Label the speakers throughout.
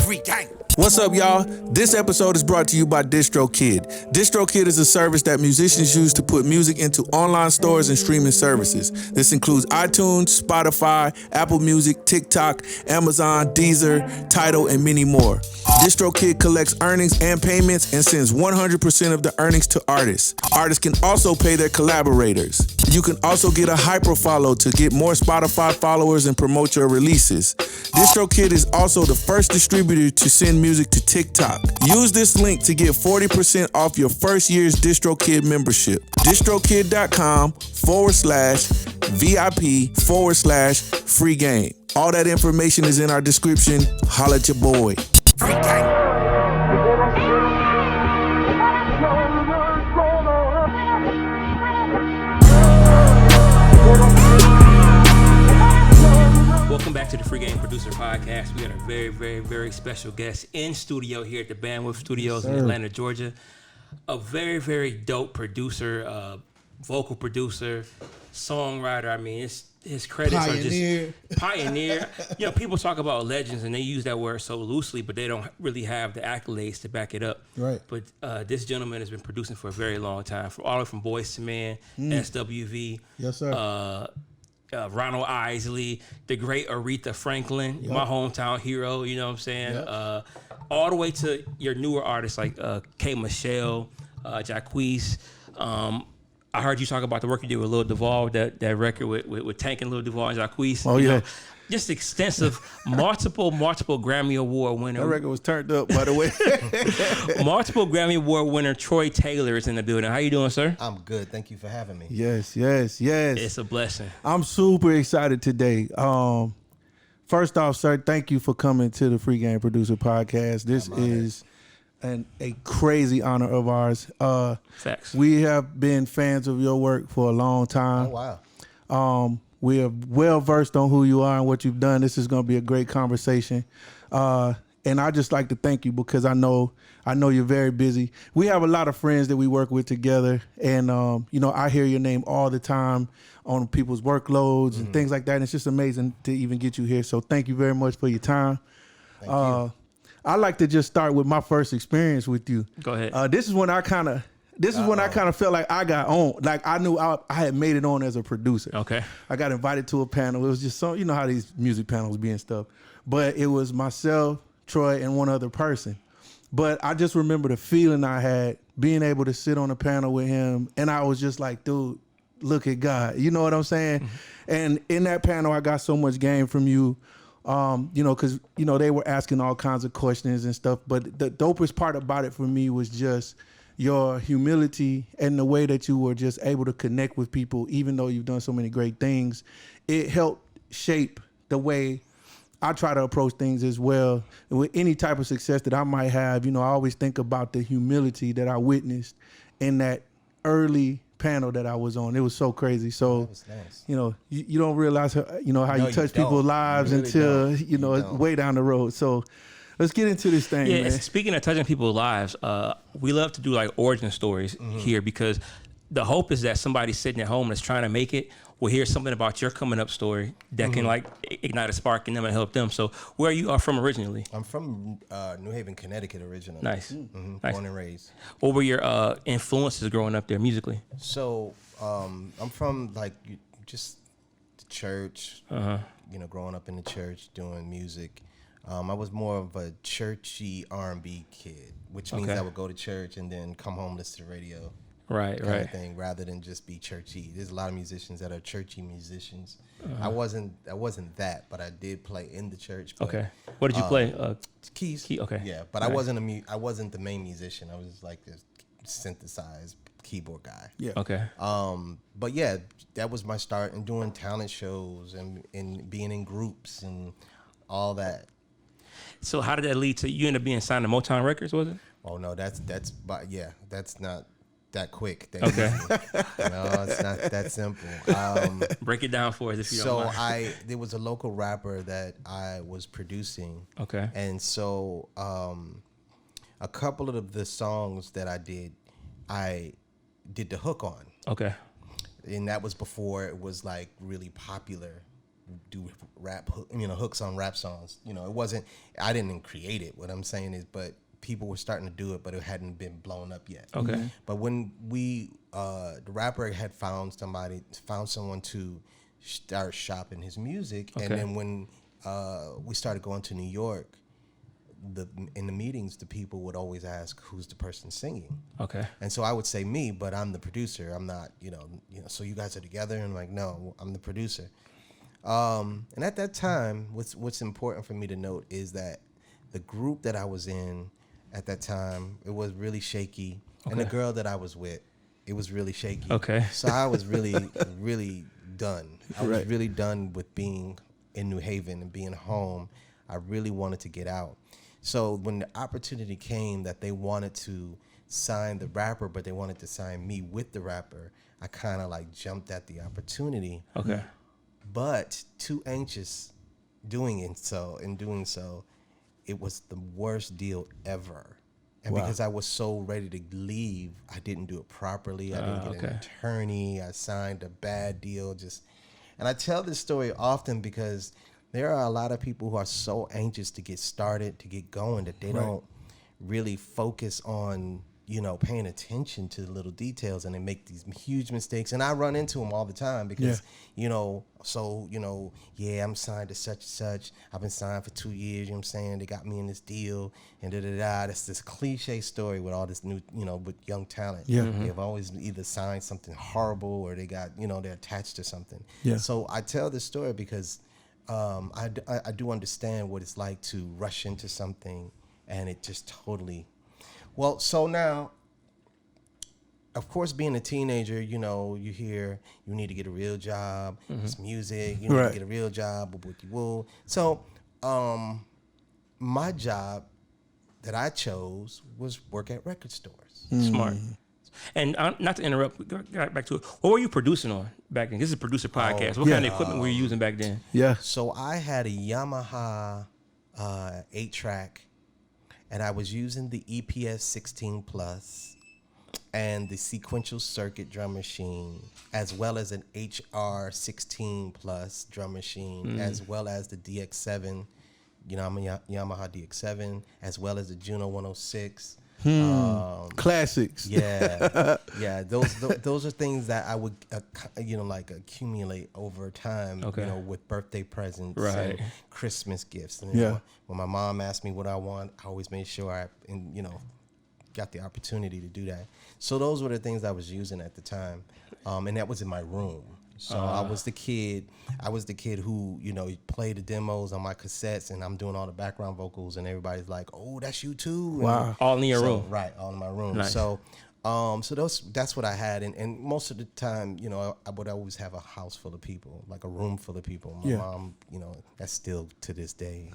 Speaker 1: Free gang.
Speaker 2: What's up, y'all? This episode is brought to you by DistroKid. DistroKid is a service that musicians use to put music into online stores and streaming services. This includes iTunes, Spotify, Apple Music, TikTok, Amazon, Deezer, Tidal, and many more. DistroKid collects earnings and payments and sends 100% of the earnings to artists. Artists can also pay their collaborators. You can also get a hyperfollow to get more Spotify followers and promote your releases. DistroKid is also the first distributor to send music to TikTok. Use this link to get 40% off your first year's DistroKid membership. DistroKid.com/VIP/free game. All that information is in our description. Holla at your boy.
Speaker 1: Free gang.
Speaker 3: Welcome back to the Free Game Producer Podcast. We got a very, very, very special guest in studio here at the Bandwidth Studios in Atlanta, Georgia. A very, very dope producer, vocal producer, songwriter. I mean, his credits are just pioneer. You know, people talk about legends and they use that word so loosely, but they don't really have the accolades to back it up.
Speaker 4: Right.
Speaker 3: But this gentleman has been producing for a very long time, all the way from Boyz II Men, SWV.
Speaker 4: Yes, sir.
Speaker 3: Ronald Isley, the great Aretha Franklin, my hometown hero, you know what I'm saying? Yep. All the way to your newer artists like K. Michelle, Jacquees. I heard you talk about the work you did with Lil Duval, that record with Tank and Lil Duval and Jacquees.
Speaker 2: Oh, yeah.
Speaker 3: Know, just extensive, multiple Grammy-award winner.
Speaker 2: That record was turned up, by the way.
Speaker 3: Multiple Grammy-award winner Troy Taylor is in the building. How you doing, sir?
Speaker 5: I'm good. Thank you for having me.
Speaker 2: Yes.
Speaker 3: It's a blessing.
Speaker 2: I'm super excited today. First off, sir, thank you for coming to the Free Game Producer Podcast. This is a crazy honor of ours.
Speaker 3: Facts.
Speaker 2: We have been fans of your work for a long time.
Speaker 5: Oh, wow.
Speaker 2: We are well versed on who you are and what you've done. This is going to be a great conversation. And I just like to thank you because I know you're very busy. We have a lot of friends that we work with together. And, I hear your name all the time on people's workloads and things like that. And it's just amazing to even get you here. So thank you very much for your time.
Speaker 5: Thank you.
Speaker 2: I like to just start with my first experience with you.
Speaker 3: Go ahead.
Speaker 2: This is when I kind of felt like I got on. Like I knew I had made it on as a producer.
Speaker 3: Okay.
Speaker 2: I got invited to a panel. It was just so, you know how these music panels be and stuff. But it was myself, Troy, and one other person. But I just remember the feeling I had being able to sit on a panel with him. And I was just like, dude, look at God. You know what I'm saying? Mm-hmm. And in that panel, I got so much game from you. Because, they were asking all kinds of questions and stuff. But the dopest part about it for me was just your humility and the way that you were just able to connect with people, even though you've done so many great things. It helped shape the way I try to approach things as well. With any type of success that I might have, I always think about the humility that I witnessed in that early panel that I was on. It was so crazy. So,
Speaker 5: That was nice.
Speaker 2: you don't realize, how you touch people's lives
Speaker 5: You really
Speaker 2: until,
Speaker 5: don't.
Speaker 2: way down the road. So let's get into this thing,
Speaker 3: Yeah,
Speaker 2: man.
Speaker 3: speaking of touching people's lives, we love to do like origin stories here because the hope is that somebody sitting at home that's trying to make it will hear something about your coming up story that can like ignite a spark in them and help them. So where you are from originally?
Speaker 5: I'm from New Haven, Connecticut originally.
Speaker 3: Nice. Nice.
Speaker 5: Born and raised.
Speaker 3: What were your influences growing up there musically?
Speaker 5: So I'm from just the church, growing up in the church, doing music. I was more of a churchy R&B kid, which means I would go to church and then come home, listen to the radio.
Speaker 3: Right.
Speaker 5: Kind of thing, rather than just be churchy. There's a lot of musicians that are churchy musicians. I wasn't that, but I did play in the church. But,
Speaker 3: Okay. What did you play?
Speaker 5: Keys.
Speaker 3: Okay.
Speaker 5: Yeah, but I wasn't the main musician. I was like this synthesized keyboard guy.
Speaker 2: Yeah.
Speaker 3: Okay.
Speaker 5: But yeah, that was my start in doing talent shows and being in groups and all that.
Speaker 3: So how did that lead to you end up being signed to Motown Records? Was it?
Speaker 5: Oh no, that's not that quick.
Speaker 3: Okay.
Speaker 5: No, it's not that simple.
Speaker 3: Break it down for us if you don't mind.
Speaker 5: There was a local rapper that I was producing.
Speaker 3: Okay.
Speaker 5: And so a couple of the songs that I did the hook on.
Speaker 3: Okay.
Speaker 5: And that was before it was like really popular do rap, hooks on rap songs. It wasn't. I didn't create it. What I'm saying is, but people were starting to do it, but it hadn't been blown up yet.
Speaker 3: Okay.
Speaker 5: But when the rapper had found someone to start shopping his music, and then when we started going to New York, in the meetings, the people would always ask, who's the person singing?
Speaker 3: Okay.
Speaker 5: And so I would say me, but I'm the producer. I'm not, so you guys are together? And I'm like, no, I'm the producer. And at that time, what's important for me to note is that the group that I was in at that time, it was really shaky. Okay. And the girl that I was with, it was really shaky.
Speaker 3: Okay.
Speaker 5: So I was really, really done. I was really done with being in New Haven and being home. I really wanted to get out. So when the opportunity came that they wanted to sign the rapper, but they wanted to sign me with the rapper, I kind of like jumped at the opportunity.
Speaker 3: Okay.
Speaker 5: But too anxious doing so, it was the worst deal ever. And because I was so ready to leave, I didn't do it properly. I didn't get an attorney. I signed a bad deal. And I tell this story often because there are a lot of people who are so anxious to get started, to get going, that they don't really focus on, paying attention to the little details, and they make these huge mistakes. And I run into them all the time because, I'm signed to such and such. I've been signed for 2 years, you know what I'm saying? They got me in this deal and da-da-da. That's this cliche story with all this new, with young talent. Yeah. They've always either signed something horrible or they got, they're attached to something. Yeah. So I tell this story because I do understand what it's like to rush into something and it just totally... Well, so now, of course, being a teenager, you hear you need to get a real job. It's music. You need to get a real job. Woo. So my job that I chose was work at record stores.
Speaker 3: Smart. And not to interrupt, got back to it. What were you producing on back then? This is a producer podcast. What kind of equipment were you using back then?
Speaker 2: Yeah.
Speaker 5: So I had a Yamaha 8-track. And I was using the EPS 16 Plus and the sequential circuit drum machine, as well as an HR 16 Plus drum machine, as well as the DX7, I'm a Yamaha DX7, as well as the Juno 106.
Speaker 2: Classics.
Speaker 5: Yeah. Those are things that I would, accumulate over time, with birthday presents and Christmas gifts. And when my mom asked me what I want, I always made sure I got the opportunity to do that. So those were the things I was using at the time. And that was in my room. So I was the kid who, played the demos on my cassettes, and I'm doing all the background vocals, and everybody's like, "Oh, that's you too."
Speaker 2: Wow.
Speaker 5: And
Speaker 3: all in your room.
Speaker 5: Right, all in my room.
Speaker 3: Nice.
Speaker 5: So that's what I had, and most of the time, I would always have a house full of people, like a room full of people. My mom, that's still to this day,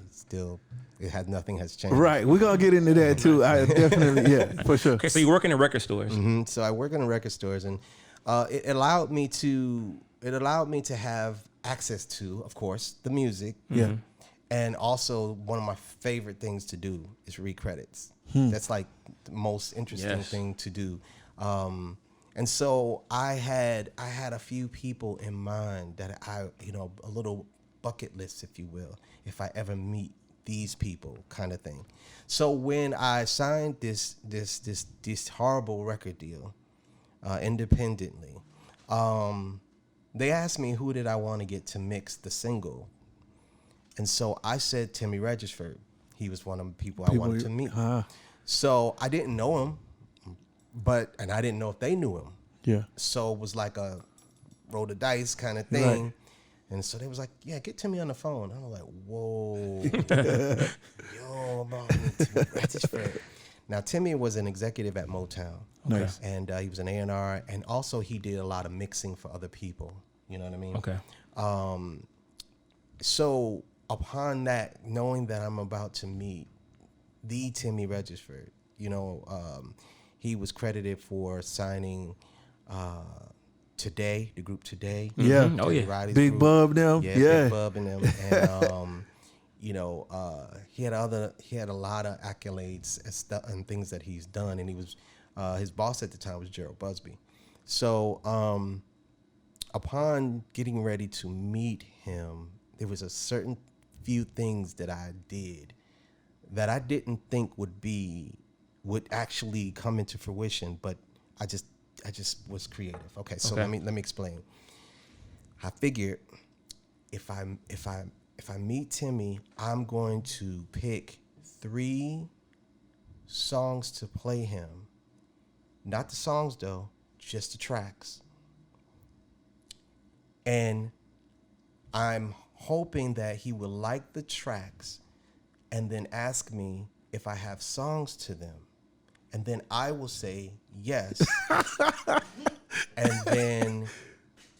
Speaker 5: nothing has changed.
Speaker 2: Right, we're gonna get into that too. I definitely, for sure.
Speaker 3: Okay, so you're working in record stores.
Speaker 5: Mm-hmm. So I work in the record stores, and it allowed me to have access to, of course, the music. Yeah. And also, one of my favorite things to do is read credits. That's like the most interesting thing to do. And so I had a few people in mind that a little bucket list, if you will, if I ever meet these people, kind of thing. So when I signed this horrible record deal independently, they asked me who did I want to get to mix the single. And so I said Timmy Regesford. He was one of the people I wanted to meet. So I didn't know him, and I didn't know if they knew him. Yeah. So it was like a roll the dice kind of thing. Right. And so they was like, yeah, get Timmy on the phone. I was like, whoa. Yo, about Timmy Regesford. Now, Timmy was an executive at Motown. Nice. And he was an A&R, and also he did a lot of mixing for other people. You know what I mean? Okay. So upon that, knowing that I'm about to meet the Timmy Regesford, he was credited for signing Today, the group Today.
Speaker 2: Yeah.
Speaker 5: Oh, yeah.
Speaker 2: Big
Speaker 5: group.
Speaker 2: Bub them.
Speaker 5: Yeah, Big Bub and them. And, he had a lot of accolades and things that he's done, and he was his boss at the time was Gerald Busby. So upon getting ready to meet him, there was a certain few things that I did that I didn't think would actually come into fruition, but I just was creative. Okay, so let me explain. I figured if I meet Timmy, I'm going to pick 3 songs to play him. Not the songs though, just the tracks. And I'm hoping that he will like the tracks and then ask me if I have songs to them. And then I will say yes. And then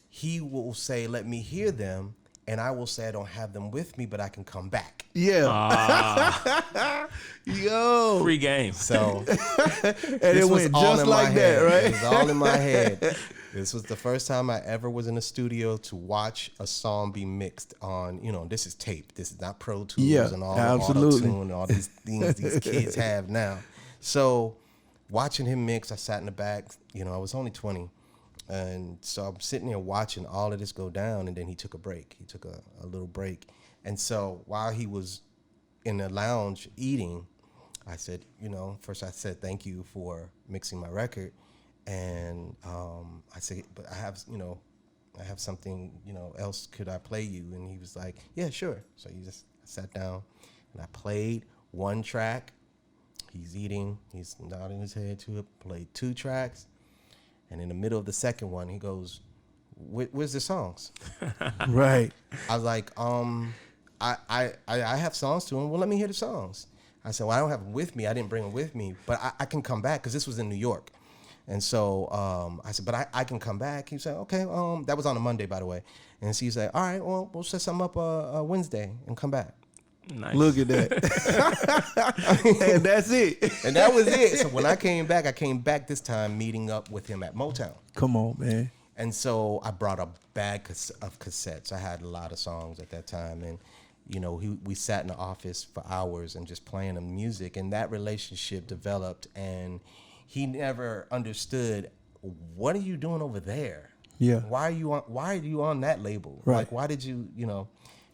Speaker 5: he will say, let me hear them. And I will say I don't have them with me, but I can come back.
Speaker 2: Yeah. Yo.
Speaker 3: Free game.
Speaker 5: So
Speaker 2: and it went just like that, right?
Speaker 5: It was all in my head. This was the first time I ever was in a studio to watch a song be mixed on, this is tape. This is not Pro Tools and all the auto-tune and all these things these kids have now. So watching him mix, I sat in the back. I was only 20. And so I'm sitting there watching all of this go down, and then he took a break. He took a little break. And so while he was in the lounge eating, I said, first I said, thank you for mixing my record. And I said, but I have something, else could I play you? And he was like, yeah, sure. So I sat down and I played 1 track. He's eating, he's nodding his head to it, played 2 tracks. And in the middle of the second one, he goes, where's the songs?
Speaker 2: Right.
Speaker 5: I was like, I have songs to him. Well, let me hear the songs. I said, well, I don't have them with me. I didn't bring them with me, but I can come back because this was in New York. And so I said, but I can come back. He said, okay. That was on a Monday, by the way. And so he said, all right, well, we'll set something up Wednesday and come back.
Speaker 3: Nice.
Speaker 2: Look at that. And that's it.
Speaker 5: And that was it. So when I came back this time meeting up with him at Motown.
Speaker 2: Come on, man.
Speaker 5: And so I brought a bag of cassettes. I had a lot of songs at that time. And, we sat in the office for hours and just playing the music. And that relationship developed. And he never understood, what are you doing over there?
Speaker 2: Yeah.
Speaker 5: Why are you on that label?
Speaker 2: Right.
Speaker 5: Like, why did you,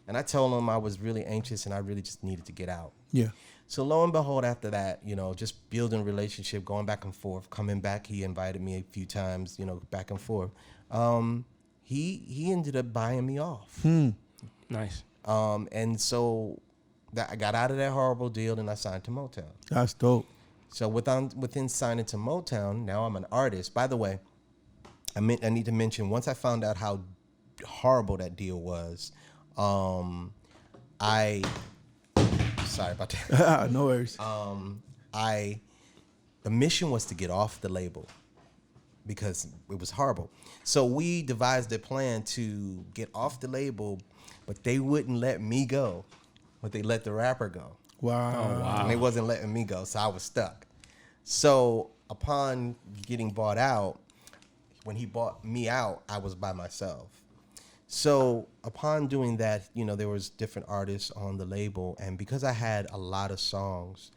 Speaker 5: And I told him I was really anxious and I really just needed to get out.
Speaker 2: Yeah.
Speaker 5: So lo and behold, after that, just building a relationship, going back and forth, coming back, he invited me a few times, back and forth. He ended up buying me off.
Speaker 3: Nice.
Speaker 5: And so I got out of that horrible deal and I signed to Motown.
Speaker 2: That's dope.
Speaker 5: So within signing to Motown, now I'm an artist. By the way, I need to mention, once I found out how horrible that deal was, sorry about that.
Speaker 2: No worries.
Speaker 5: The mission was to get off the label because it was horrible. So we devised a plan to get off the label, but they wouldn't let me go, but they let the rapper go.
Speaker 2: Wow.
Speaker 3: Oh, wow.
Speaker 5: And they wasn't letting me go, so I was stuck. So upon getting bought out, when he bought me out, I was by myself. So upon doing that, there was different artists on the label. And because I had a lot of songs,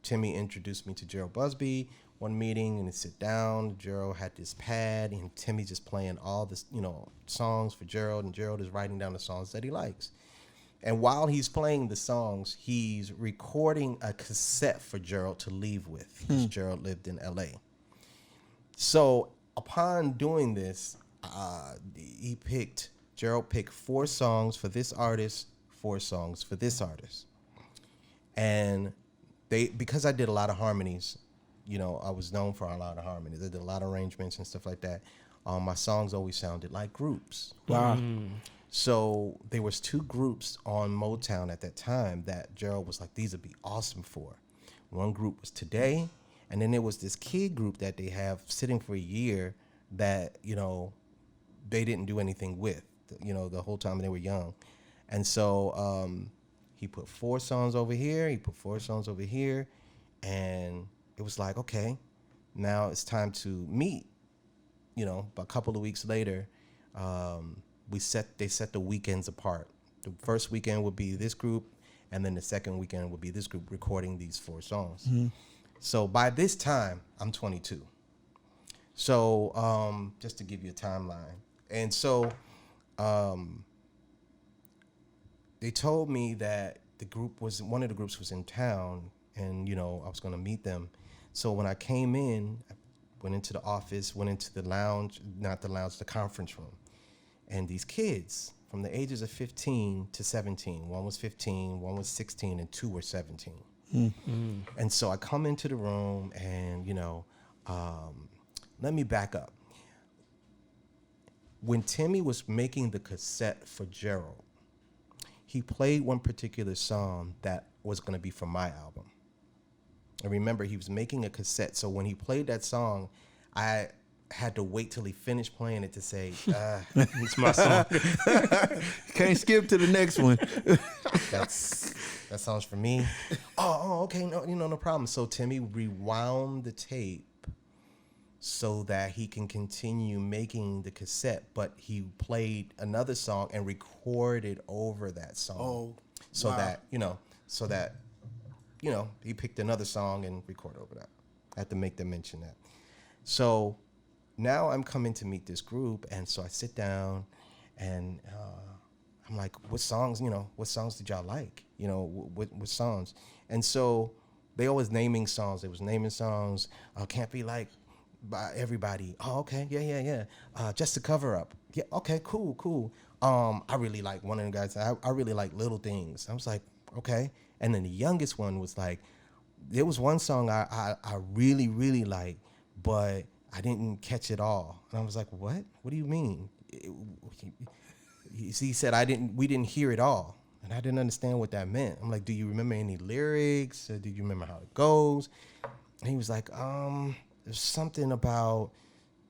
Speaker 5: Timmy introduced me to Gerald Busby one meeting, and they sit down. Gerald had this pad, and Timmy just playing all this, songs for Gerald, and Gerald is writing down the songs that he likes. And while he's playing the songs, he's recording a cassette for Gerald to leave with, because Gerald lived in L.A. So upon doing this, Gerald picked 4 songs for this artist, 4 songs for this artist. And because I did a lot of harmonies, I was known for a lot of harmonies. I did a lot of arrangements and stuff like that. My songs always sounded like groups.
Speaker 2: Wow.
Speaker 5: So there was 2 groups on Motown at that time that Gerald was like, these would be awesome for. One group was Today, and then there was this kid group that they have sitting for a year that, they didn't do anything with, the whole time they were young. And so he put 4 songs over here, he put 4 songs over here, and it was like, okay, now it's time to meet. But a couple of weeks later, they set the weekends apart. The first weekend would be this group, and then the second weekend would be this group recording these 4 songs. Mm-hmm. So by this time, I'm 22. So just to give you a timeline. And so they told me that one of the groups was in town, and I was gonna meet them. So when I came in, I went into the office, went into the lounge, not the lounge, the conference room, and these kids from the ages of 15 to 17, one was 15, one was 16, and two were 17. Mm-hmm. And so I come into the room, and let me back up. When Timmy was making the cassette for Gerald, he played one particular song that was going to be from my album. And remember, he was making a cassette, so when he played that song, I had to wait till he finished playing it to say, it's my song.
Speaker 2: Can't skip to the next one.
Speaker 5: That song's for me. Oh, okay, no problem. So Timmy rewound the tape so that he can continue making the cassette, but he played another song and recorded over that song.
Speaker 2: Oh,
Speaker 5: so
Speaker 2: wow.
Speaker 5: that he picked another song and recorded over that. I had to make them mention that. So now I'm coming to meet this group, and so I sit down, and I'm like, what songs did y'all like? What songs? And so they always naming songs. They was naming songs. Can't Be Like by Everybody. Oh, okay, yeah. Just to Cover Up. Yeah, okay, cool. I really like one of the guys. I really like Little Things. I was like, okay. And then the youngest one was like, there was one song I really, really liked, but I didn't catch it all. And I was like, what? What do you mean? He said we didn't hear it all. And I didn't understand what that meant. I'm like, do you remember any lyrics? Or do you remember how it goes? And he was like, there's something about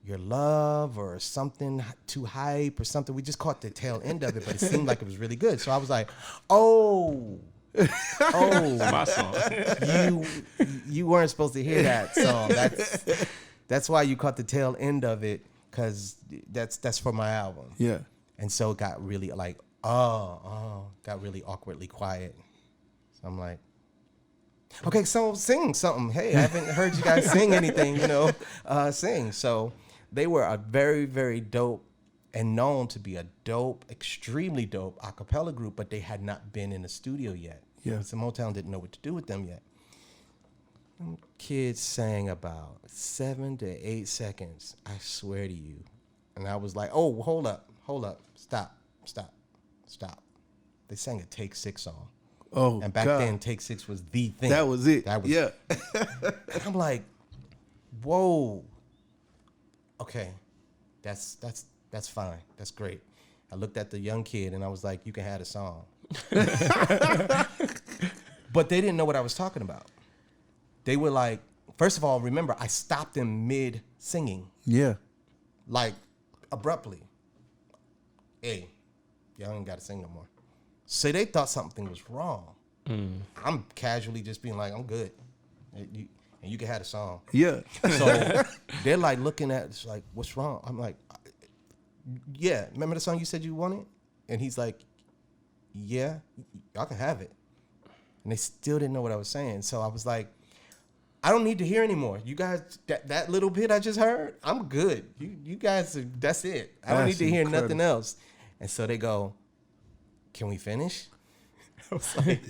Speaker 5: your love or something too hype or something. We just caught the tail end of it, but it seemed like it was really good. So I was like, oh,
Speaker 3: my song.
Speaker 5: You weren't supposed to hear that song. That's why you caught the tail end of it, because that's for my album.
Speaker 2: Yeah.
Speaker 5: And so it got really got really awkwardly quiet. So I'm like, okay, so sing something. Hey, I haven't heard you guys sing anything, sing. So they were a very, very dope and known to be a dope, extremely dope a cappella group, but they had not been in the studio yet.
Speaker 2: Yeah.
Speaker 5: So Motown didn't know what to do with them yet. Kids sang about 7 to 8 seconds, I swear to you. And I was like, oh, hold up, stop. They sang a Take 6 song.
Speaker 2: Oh,
Speaker 5: and back
Speaker 2: God.
Speaker 5: then, Take 6 was the thing.
Speaker 2: That was it. Yeah.
Speaker 5: And I'm like, whoa. Okay, that's fine. That's great. I looked at the young kid and I was like, you can have a song. But they didn't know what I was talking about. They were like, first of all, remember, I stopped them mid singing.
Speaker 2: Yeah.
Speaker 5: Like, abruptly. Hey, y'all ain't got to sing no more. So they thought something was wrong. I'm casually just being like, I'm good. And you can have a song.
Speaker 2: Yeah.
Speaker 5: So they're like looking at it's like, what's wrong? I'm like, yeah. Remember the song you said you wanted? And he's like, yeah, y'all can have it. And they still didn't know what I was saying. So I was like, I don't need to hear anymore. You guys, that little bit I just heard, I'm good. You guys, that's it. I don't need to hear nothing else. And so they go, can we finish? I was like,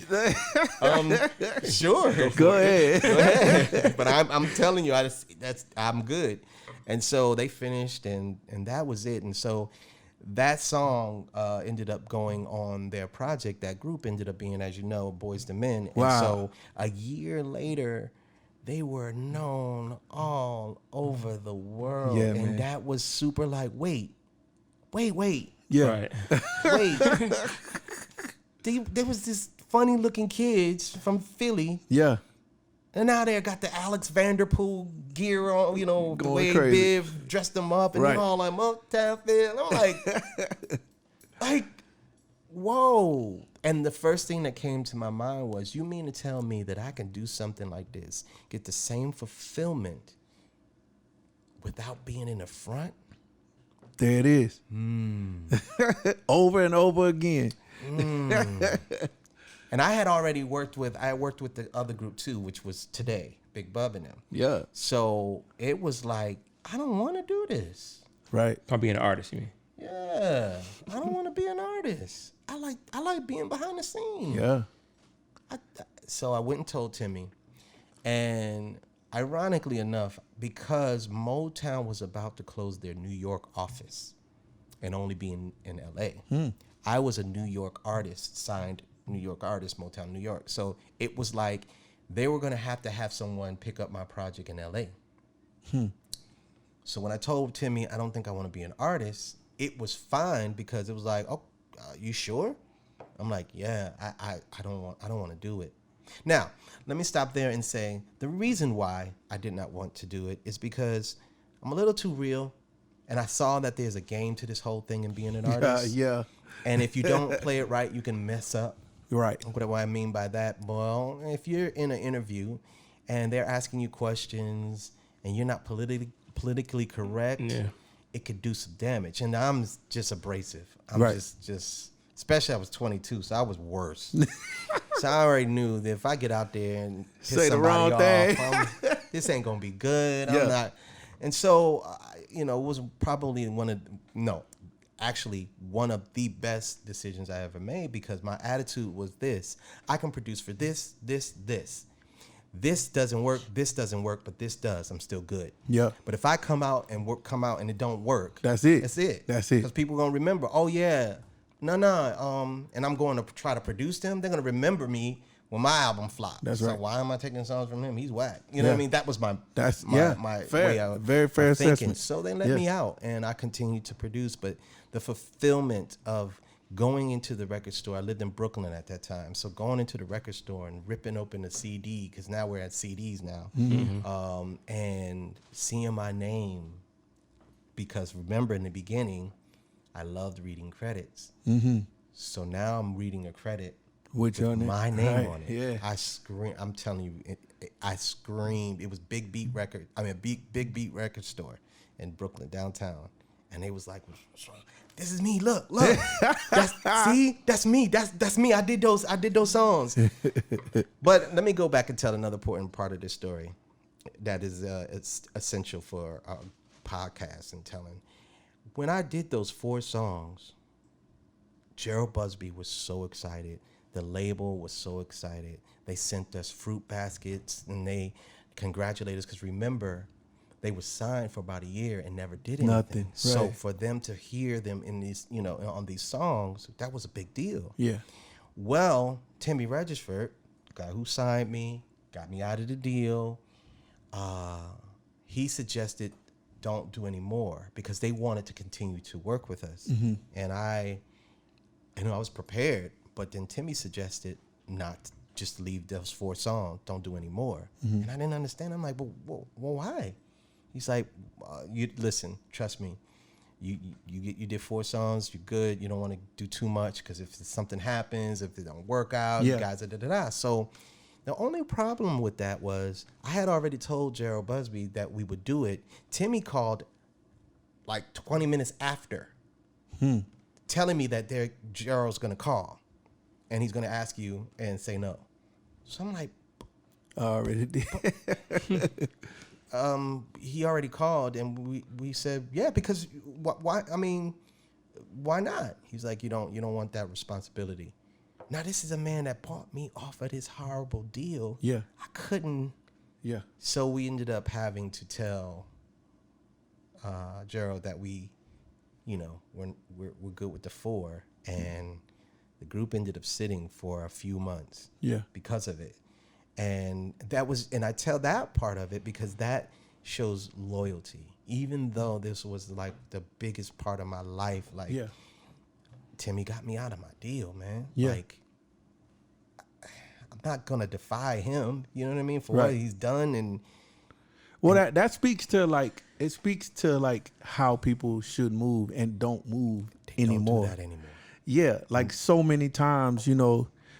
Speaker 5: sure.
Speaker 2: Go ahead.
Speaker 5: But I'm telling you, I'm good. And so they finished, and that was it. And so that song ended up going on their project. That group ended up being, as you know, Boyz II Men.
Speaker 2: Wow.
Speaker 5: And so a year later, they were known all over the world.
Speaker 2: Yeah,
Speaker 5: and
Speaker 2: man.
Speaker 5: that was super like, wait.
Speaker 2: Yeah.
Speaker 3: Right.
Speaker 5: Wait. There was this funny looking kids from Philly.
Speaker 2: Yeah.
Speaker 5: And now they got the Alex Vanderpool gear on, the
Speaker 2: Going
Speaker 5: way
Speaker 2: crazy.
Speaker 5: Biv dressed them up, and
Speaker 2: Right.
Speaker 5: they're all like Motown Phil. I'm like, whoa. And the first thing that came to my mind was, you mean to tell me that I can do something like this, get the same fulfillment without being in the front?
Speaker 2: There it is. Over and over again.
Speaker 5: And I had already worked with the other group too, which was Today, Big Bub and them.
Speaker 2: Yeah.
Speaker 5: So it was like, I don't want to do this.
Speaker 2: Right.
Speaker 3: Probably being an artist, you mean?
Speaker 5: Yeah, I don't want to be an artist. I like being behind the scenes.
Speaker 2: Yeah.
Speaker 5: So I went and told Timmy, and ironically enough, because Motown was about to close their New York office and only be in LA, I was a New York artist, signed New York artist, Motown New York. So it was like they were going to have someone pick up my project in LA. So when I told Timmy, I don't think I want to be an artist, it was fine because it was like, oh, you sure? I'm like, yeah, I don't want to do it. Now, let me stop there and say the reason why I did not want to do it is because I'm a little too real, and I saw that there's a game to this whole thing and being an artist.
Speaker 2: Yeah.
Speaker 5: And if you don't play it right, you can mess up.
Speaker 2: Right.
Speaker 5: What do I mean by that? Well, if you're in an interview and they're asking you questions and you're not politically correct, it could do some damage. And I'm just abrasive. I'm just especially I was 22, so I was worse. So I already knew that if I get out there and piss
Speaker 2: say the
Speaker 5: somebody
Speaker 2: wrong thing,
Speaker 5: this ain't gonna be good. I'm not. And so, it was probably one of the best decisions I ever made, because my attitude was this: I can produce for this. This doesn't work, but this does. I'm still good. Yeah. But if I come out and it don't work, that's it. Because people are gonna remember, oh yeah, and I'm going to try to produce them. They're gonna remember me when my album flops. That's right. So why am I taking songs from him? He's whack. You know what I mean? That was my way of
Speaker 2: very fair
Speaker 5: thinking.
Speaker 2: assessment.
Speaker 5: So they let me out, and I continued to produce. But the fulfillment of going into the record store, I lived in Brooklyn at that time, so going into the record store and ripping open a CD, because now we're at CDs now, and seeing my name, because remember in the beginning, I loved reading credits. So now I'm reading a credit with my name on it. Yeah. I scream. I'm telling you, I screamed. It was Big Beat Beat record store in Brooklyn downtown, and they was like, "What's wrong? This is me. Look. That's me. That's me. I did those songs." But let me go back and tell another important part of this story that is it's essential for our podcast and telling. When I did those 4 songs, Gerald Busby was so excited. The label was so excited. They sent us fruit baskets and they congratulated us, because remember, they were signed for about a year and never did anything. Nothing. Right. So for them to hear them in these, on these songs, that was a big deal. Yeah. Well, Timmy Regesford, the guy who signed me, got me out of the deal, he suggested don't do any more, because they wanted to continue to work with us. And I was prepared, but then Timmy suggested not just leave those 4 songs, don't do any more. And I didn't understand. I'm like, well, why? He's like, you listen, trust me. You did 4 songs, you're good. You don't want to do too much, because if something happens, if it don't work out, you guys are So the only problem with that was I had already told Gerald Busby that we would do it. Timmy called like 20 minutes after, telling me that Gerald's gonna call, and he's gonna ask you and say no. So I'm like,
Speaker 2: already did.
Speaker 5: He already called, and we said, yeah, because why? I mean, why not? He's like, you don't want that responsibility. Now this is a man that bought me off of this horrible deal. Yeah, I couldn't. Yeah. So we ended up having to tell Gerald that we're good with the 4, and the group ended up sitting for a few months. Yeah. Because of it. And I tell that part of it because that shows loyalty. Even though this was like the biggest part of my life, Timmy got me out of my deal, man. Yeah. Like, I'm not gonna defy him, you know what I mean, for what he's done. And
Speaker 2: that speaks to how people should move and don't move anymore.
Speaker 5: Don't do that anymore.
Speaker 2: Yeah, like so many times,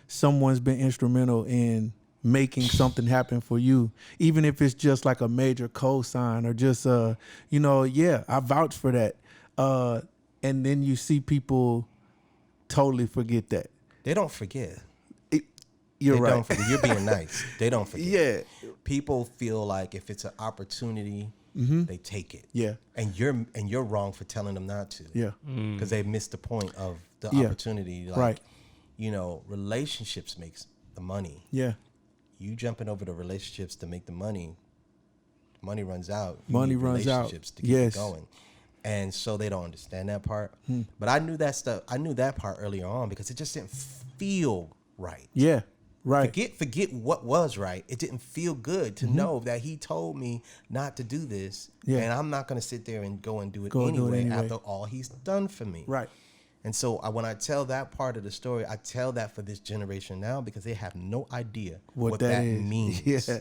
Speaker 2: someone's been instrumental in making something happen for you, even if it's just like a major cosign or just I vouch for that. And then you see people totally forget that.
Speaker 5: They don't forget.
Speaker 2: You're right.
Speaker 5: Don't forget. You're being nice. They don't forget. Yeah. People feel like if it's an opportunity they take it.
Speaker 2: Yeah.
Speaker 5: And you're wrong for telling them not to.
Speaker 2: Yeah.
Speaker 5: Because they've missed the point of the
Speaker 2: Yeah.
Speaker 5: opportunity. Like,
Speaker 2: Right.
Speaker 5: you know, relationships makes the money.
Speaker 2: Yeah.
Speaker 5: You jumping over the relationships to make the money runs out. You
Speaker 2: Money
Speaker 5: need
Speaker 2: runs out.
Speaker 5: relationships to keep
Speaker 2: Yes.
Speaker 5: it going. And so they don't understand that part. But I knew that stuff. I knew that part earlier on because it just didn't feel right.
Speaker 2: Yeah. Right.
Speaker 5: Forget what was right. It didn't feel good to know that he told me not to do this,
Speaker 2: Yeah.
Speaker 5: and I'm not going to sit there and go and do it,
Speaker 2: Go and do it
Speaker 5: anyway
Speaker 2: anyway.
Speaker 5: after all he's done for me.
Speaker 2: Right.
Speaker 5: And so when I tell that part of the story, I tell that for this generation now because they have no idea what that
Speaker 2: is.
Speaker 5: means
Speaker 2: Yeah.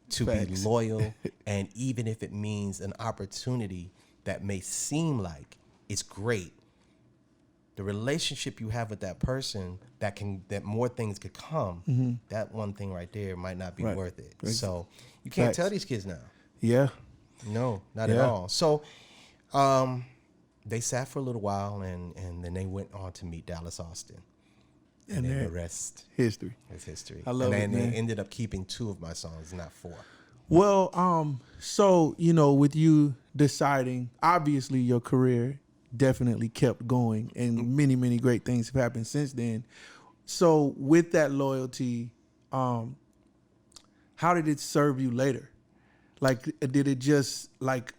Speaker 5: to
Speaker 2: Facts.
Speaker 5: be loyal, and even if it means an opportunity that may seem like it's great, the relationship you have with that person that more things could come, that one thing right there might not be
Speaker 2: Right.
Speaker 5: worth it. So you can't
Speaker 2: Facts.
Speaker 5: tell these kids now.
Speaker 2: Yeah.
Speaker 5: No, not at
Speaker 2: Yeah.
Speaker 5: all. So they sat for a little while and then they went on to meet Dallas Austin. And then the rest
Speaker 2: History.
Speaker 5: is history.
Speaker 2: I love
Speaker 5: and
Speaker 2: it,
Speaker 5: then
Speaker 2: man.
Speaker 5: they ended up keeping 2 of my songs, not 4.
Speaker 2: Well, so, you know, with you deciding, obviously your career definitely kept going and many, many great things have happened since then. So with that loyalty, how did it serve you later? Like, did it just like,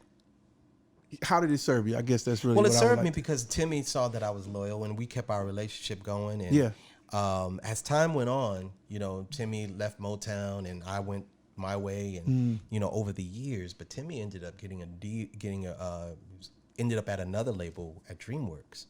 Speaker 2: how did it serve you? I guess that's really
Speaker 5: Well, it
Speaker 2: what I would
Speaker 5: served
Speaker 2: like
Speaker 5: me
Speaker 2: to-
Speaker 5: because Timmy saw that I was loyal and we kept our relationship going. And
Speaker 2: Yeah.
Speaker 5: as time went on, you know, Timmy left Motown and I went my way, and you know, over the years. But Timmy ended up ended up at another label at DreamWorks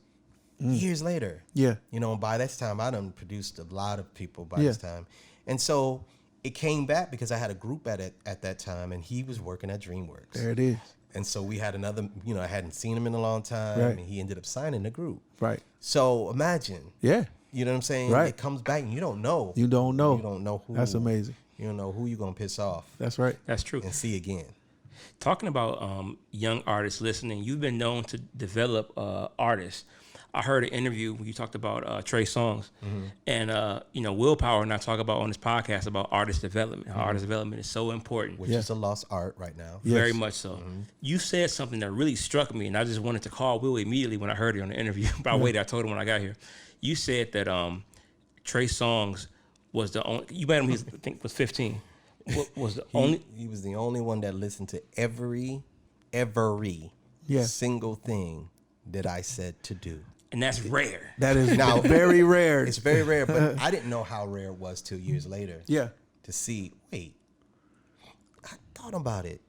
Speaker 5: years later.
Speaker 2: Yeah.
Speaker 5: You know, by this time I done produced a lot of people by
Speaker 2: Yeah.
Speaker 5: this time, and so it came back because I had a group at that time, and he was working at DreamWorks.
Speaker 2: There it is.
Speaker 5: And so we had another, you know, I hadn't seen him in a long time,
Speaker 2: Right.
Speaker 5: and he ended up signing the group.
Speaker 2: Right.
Speaker 5: So imagine,
Speaker 2: Yeah.
Speaker 5: you know what I'm saying?
Speaker 2: Right.
Speaker 5: It comes back and you don't know.
Speaker 2: You don't know.
Speaker 5: You don't know who.
Speaker 2: That's amazing.
Speaker 5: You don't know who you're going to piss off
Speaker 2: That's right.
Speaker 3: That's true.
Speaker 5: and see again.
Speaker 3: Talking about young artists listening, you've been known to develop artists. I heard an interview when you talked about Trey Songz, and you know, Willpower and I talk about on this podcast about artist development. How artist development is so important,
Speaker 5: Which is a lost art right now.
Speaker 2: Yes.
Speaker 3: very much so. You said something that really struck me, and I just wanted to call Will immediately when I heard it on the interview. But I waited, I told him when I got here. You said that Trey Songz was the only. You met him. He I think was 15. Was the only.
Speaker 5: He was the only one that listened to every
Speaker 2: Yeah.
Speaker 5: single thing that I said to do.
Speaker 3: And that's rare.
Speaker 2: That is
Speaker 5: Now-
Speaker 2: very rare.
Speaker 5: It's very rare, but I didn't know how rare it was 2 years later.
Speaker 2: Yeah.
Speaker 5: To see, wait, I thought about it.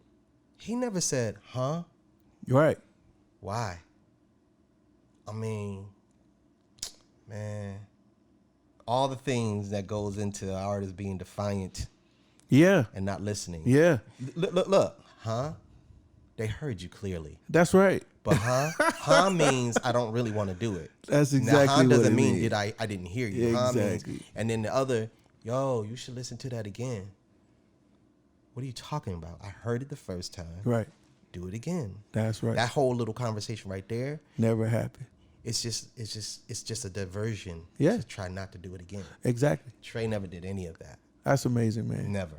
Speaker 5: He never said, huh?
Speaker 2: You're right.
Speaker 5: Why? I mean, man, all the things that goes into artists being defiant
Speaker 2: Yeah.
Speaker 5: and not listening.
Speaker 2: Yeah.
Speaker 5: Look, huh? They heard you clearly.
Speaker 2: That's right.
Speaker 5: But huh means I don't really want to do it.
Speaker 2: That's
Speaker 5: Now,
Speaker 2: exactly
Speaker 5: huh
Speaker 2: what
Speaker 5: doesn't
Speaker 2: it
Speaker 5: mean
Speaker 2: means.
Speaker 5: I didn't hear you. Huh means,
Speaker 2: Exactly.
Speaker 5: and then the other, yo, you should listen to that again. What are you talking about? I heard it the first time.
Speaker 2: Right.
Speaker 5: Do it again.
Speaker 2: That's right.
Speaker 5: That whole little conversation right there,
Speaker 2: Never happened.
Speaker 5: it's just a diversion.
Speaker 2: Yeah.
Speaker 5: To try not to do it again.
Speaker 2: Exactly.
Speaker 5: Trey never did any of that.
Speaker 2: That's amazing, man.
Speaker 5: Never.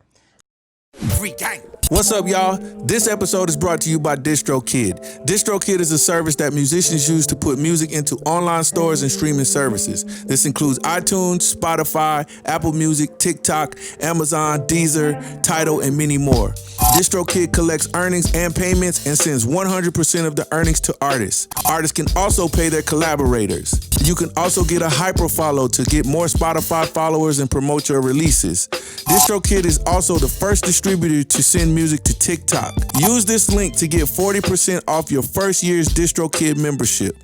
Speaker 2: What's up, y'all? This episode is brought to you by DistroKid. DistroKid is a service that musicians use to put music into online stores and streaming services. This includes iTunes, Spotify, Apple Music, TikTok, Amazon, Deezer, Tidal, and many more. DistroKid collects earnings and payments and sends 100% of the earnings to artists. Artists can also pay their collaborators. You can also get a hyperfollow to get more Spotify followers and promote your releases. DistroKid is also the first distributor to send music to TikTok. Use this link to get 40% off your first year's DistroKid membership.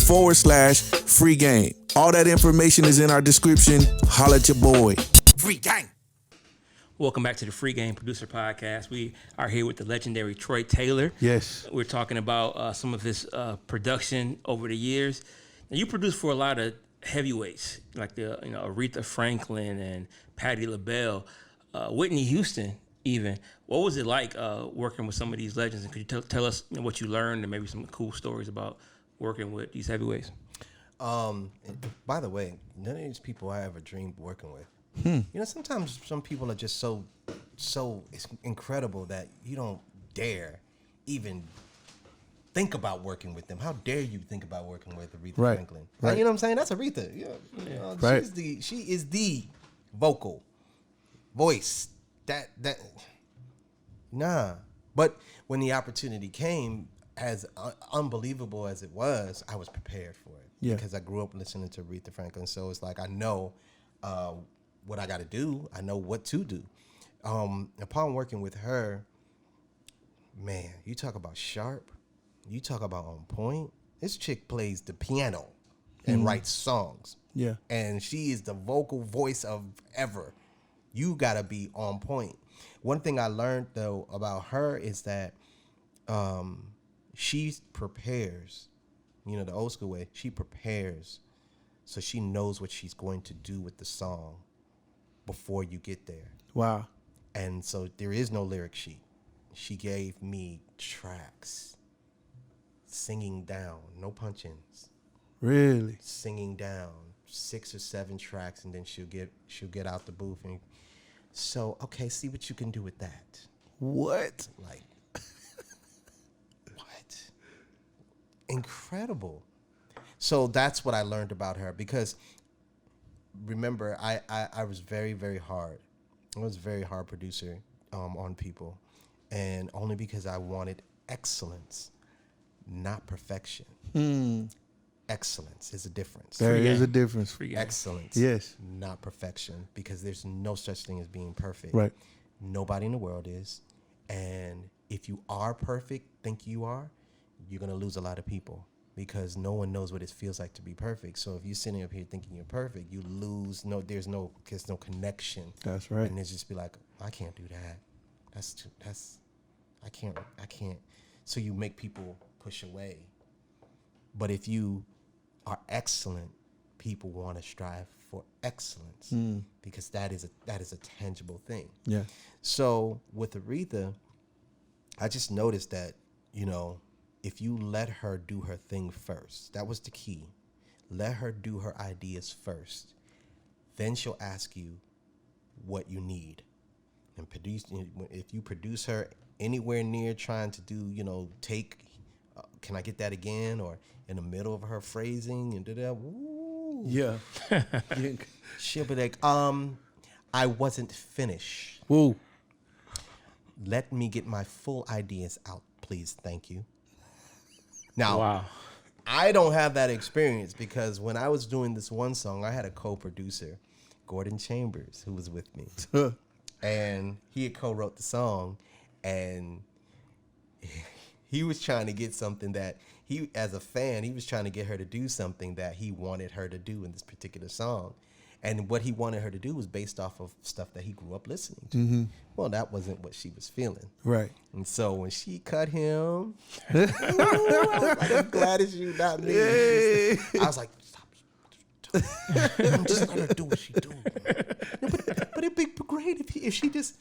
Speaker 2: DistroKid.com/VIP/free game. All that information is in our description. Holla at your boy.
Speaker 3: Free gang. Welcome back to the Free Game Producer Podcast. We are here with the legendary Troy Taylor.
Speaker 2: Yes.
Speaker 3: We're talking about some of his production over the years. Now, you produced for a lot of heavyweights like Aretha Franklin and Patti LaBelle, Whitney Houston even. What was it like working with some of these legends? And could you tell us what you learned and maybe some cool stories about working with these heavyweights?
Speaker 5: By the way, none of these people I ever dreamed working with. You know, sometimes some people are just so so it's incredible that you don't dare even think about working with them. How dare you think about working with Aretha Franklin?
Speaker 2: Right.
Speaker 5: You know what I'm saying? That's Aretha. You know,
Speaker 2: Right.
Speaker 5: She is the vocal voice. Nah. But when the opportunity came, as unbelievable as it was, I was prepared for it.
Speaker 2: Yeah.
Speaker 5: Because I grew up listening to Aretha Franklin. So it's like I know what I got to do. I know what to do. Upon working with her, man, you talk about sharp. You talk about on point. This chick plays the piano and writes songs.
Speaker 2: Yeah.
Speaker 5: And she is the vocal voice of ever. You got to be on point. One thing I learned, though, about her is that she prepares, the old school way. She prepares so she knows what she's going to do with the song before you get there.
Speaker 2: Wow.
Speaker 5: And so there is no lyric sheet. She gave me tracks, singing down, no punch-ins.
Speaker 2: Really?
Speaker 5: Singing down 6 or 7 tracks, and then she'll get out the booth and so, okay, see what you can do with that.
Speaker 2: What?
Speaker 5: Like, what? Incredible. So that's what I learned about her, because remember, I was very, very hard. I was a very hard producer on people, and only because I wanted excellence, not perfection. Excellence is a difference.
Speaker 2: There is a difference.
Speaker 5: Excellence,
Speaker 2: Yes.
Speaker 5: not perfection, because there's no such thing as being perfect.
Speaker 2: Right.
Speaker 5: Nobody in the world is. And if you are perfect, think you are, you're going to lose a lot of people, because no one knows what it feels like to be perfect. So if you're sitting up here thinking you're perfect, you lose. There's no connection.
Speaker 2: That's right.
Speaker 5: And it's just be like, I can't do that. I can't. So you make people push away. But if you are excellent, people want to strive for excellence, because that is a tangible thing.
Speaker 2: Yeah.
Speaker 5: So with Aretha, I just noticed that, if you let her do her thing first, that was the key. Let her do her ideas first. Then she'll ask you what you need. And if you produce her anywhere near trying to do, can I get that again? Or in the middle of her phrasing and do that. Woo.
Speaker 2: Yeah.
Speaker 5: She'll be like, I wasn't finished.
Speaker 2: Woo.
Speaker 5: Let me get my full ideas out, please. Thank you. Now,
Speaker 3: Wow.
Speaker 5: I don't have that experience, because when I was doing this one song, I had a co-producer, Gordon Chambers, who was with me. And he had co-wrote the song, and he was trying to get something that as a fan, he was trying to get her to do something that he wanted her to do in this particular song. And what he wanted her to do was based off of stuff that he grew up listening to. Mm-hmm. Well, that wasn't what she was feeling.
Speaker 2: Right.
Speaker 5: And so when she cut him, I was like, I'm glad it's you, not me. I was like, stop. Just let her do what she do. No, but it'd be great if she just...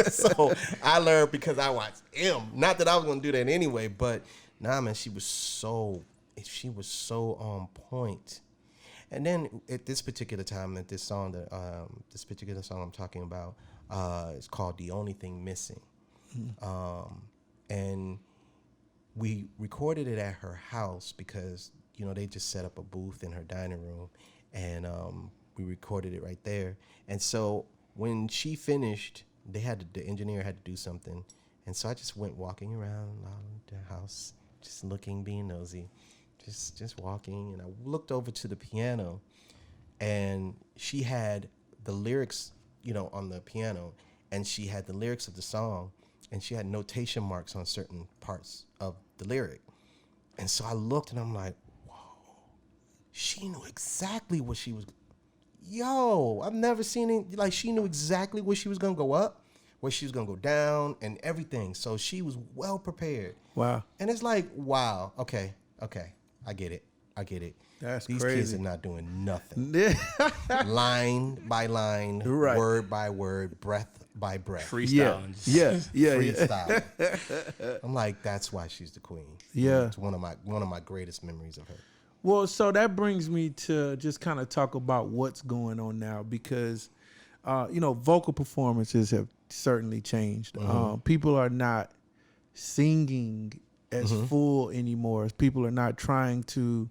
Speaker 5: So I learned, because I watched M. Not that I was going to do that anyway, but nah, man, she was so on point. And then at this particular time, this particular song I'm talking about, is called "The Only Thing Missing," and we recorded it at her house, because they just set up a booth in her dining room, and we recorded it right there. And so when she finished, the engineer had to do something, and so I just went walking around the house, just looking, being nosy. Just walking, and I looked over to the piano, and she had the lyrics, on the piano, and she had the lyrics of the song, and she had notation marks on certain parts of the lyric. And so I looked, and I'm like, whoa, she knew exactly what she was. I've never seen it. Like, she knew exactly where she was going to go up, where she was going to go down, and everything. So she was well prepared.
Speaker 2: Wow.
Speaker 5: And it's like, wow, okay. I get it.
Speaker 2: That's
Speaker 5: These
Speaker 2: crazy.
Speaker 5: kids are not doing nothing. Line by line,
Speaker 2: Right.
Speaker 5: word by word, breath by breath.
Speaker 3: Freestyling.
Speaker 2: Yeah.
Speaker 5: Freestyle. I'm like, that's why she's the queen.
Speaker 2: Yeah.
Speaker 5: It's one of my greatest memories of her.
Speaker 2: Well, so that brings me to just kind of talk about what's going on now, because vocal performances have certainly changed. People are not singing as full anymore. People are not trying to,